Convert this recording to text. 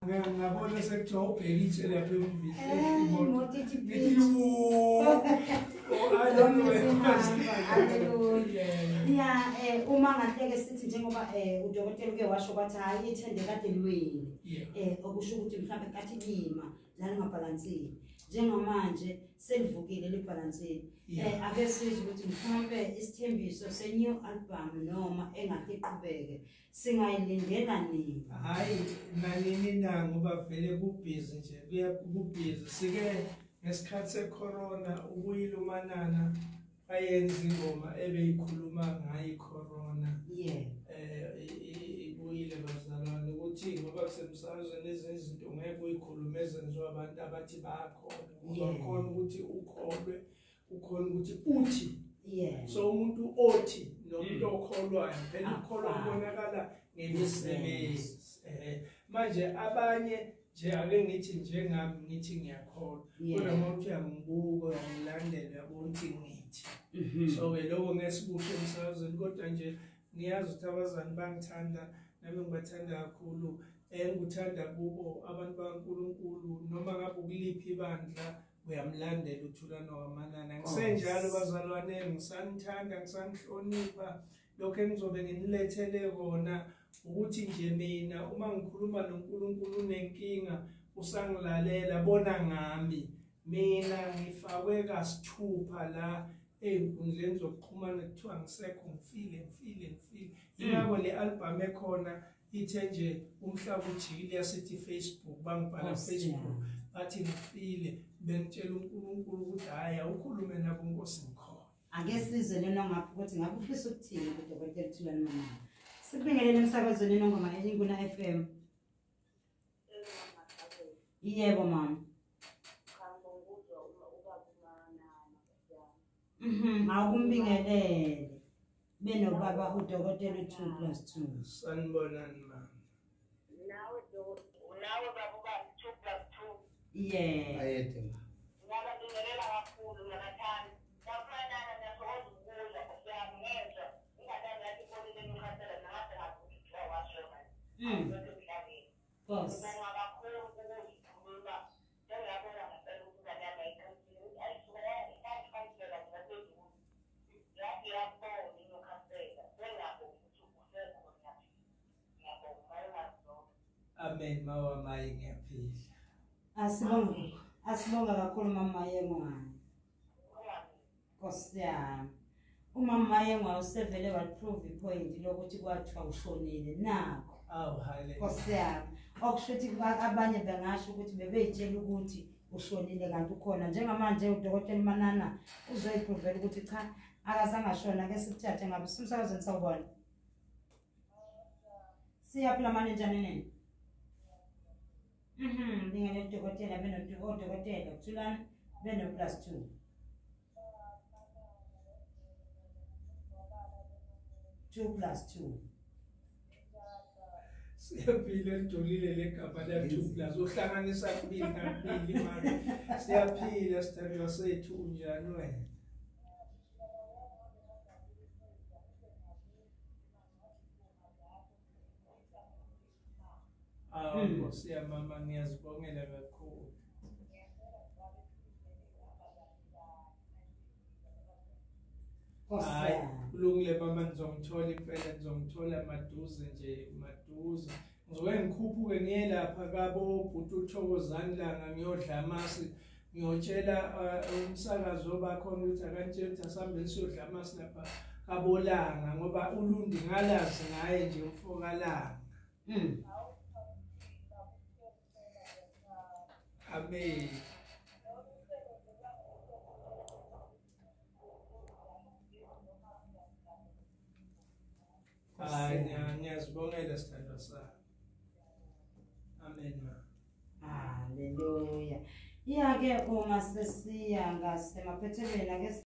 ngabona sekuthiwa ubhekitshe lapha emvini. Yeah, uma ngahleke sithi njengoba udokotela uke washo kwathi hayi ithende kade liwele. Okusho ukuthi mhlawumbe kathi lima la ngabalansile. Njengamanje selivukile libalansile. Ake sizwe ukuthi mhlawumbe isithembiso se-new album noma engakhe iqhubeke singayilindela nini. Hayi nanini na ngoba vele kubhizi nje kubhizi sike ngesikhathi secorona ubuyile uManana ayenza ingoma ebeyikhuluma ngayo icorona. Ibuyile bazalwane ukuthi ngoba kusemsakazweni ezinye izinto ngeke uyikhulume ezenziwa abantu abathi bayakhona ukhona ukuthi ukholwe ukhona ukuthi uthi so umuntu othi nomuntu okholwayo phela ukholwa kubonakala ngemisebenzi. Manje abanye nje ake ngithi njengami ngithi ngiyakholwa kodwa mawuthi uyangibuka uyangilandela yabona ukuthi ngithi so ke lokho ngesibuhle emsakazweni kodwa nje ngiyazi ukuthi abazali bangithanda nami ngibathanda kakhulu ngikuthanda kubo abantu bakaNkulunkulu noma ngabe ukuliphi ibandla uyamlandela uThulan waManana. Ngisenjalo bazalwane ngisanithanda ngisanihlonipha lokho engizobe nginilethele kona ukuthi nje mina uma ngikhuluma noNkulunkulu unenkinga usangilalela bona ngami mina ngifakwe kasithupha la ey'nkundleni zokuxhumana kuthiwa ngisekho ngifile ingakho le album ekhona ithe nje Umhlaba ujikile yasithi Facebook bangibhala Facebook bathi ngifile bengitshela uNkulunkulu ukuthi hayi awukhulume nabo Nkosi ngikhona. Ake sizwe lena ngapha ukuthi ngabe ufisa ukuthini udokotela Thulan Manana. Sibingelele emsakazweni nongoma eLinguna FM. Yebo mama. Akumbingelele benobaba udokotela 2+2. Sanibonani mama. Nawe baba 2+2. Yeah. Ayethe ma. Ngiyabingelela kakhulu ngiyanathanda. Ngiyafana nasokuza ukudla siyamngeza. Ingathanda yathi ipolile emkhathela namathi ngakuthiwa washo manje. Boss. Ngiyakakhulu ukuzikhuluma. Ngiyabona ngempela ukuthi ngiyama ekhaya. Ayisuka ikhansela ngaphezulu. Yathi yapona inokhathela. Ngiyabona ukuthi ukhona ngathi. Ngiyabona Amen mawa maye ngiyaphila. Asibonga kakhulu mama yengwane. Nkosi yami. Umama yengwane usevele waprove ipoint lokuthi kwathiwa ushonile nakho. Awu haleluya. Nkosi yami. Okusho ukuthi abanye bengasho ukuthi bebeyitshela ukuthi ushonile kanti ukhona njengamanje udokotela Manana uzoyiprove ukuthi cha akazange ashona ke sikuthathe ngabe simsakazweni sawubona. Siyaphila manje njani nini? Ngingene udokotela benodokotela Thulan beno+2. Siyaphila lijolile legama la 2+ uhlanganisa kubili ngabili manje. Siyaphila sithandwa sethu unjani wena? Nkosi yami mama ngiyazibongela kakhulu. Hayi kulungile mama ngizongithola impela ngizongithola maduze nje maduze. Ngizoke ngikhuphuke ngiye lapha kabo bhuti uThokozani langa ngiyodla amasi ngiyotshela umsakazo bakhona ukuthi akantshela ukuthi asambe siyodla amasi lapha kabolanga ngoba ulundi ngalazi ngaye nje umfokalanga. Amen. Ngiyazibongela sithandwa sami. Amen ma. Haleluya. Iya ke uma sesiya ngasemaphethelweni ake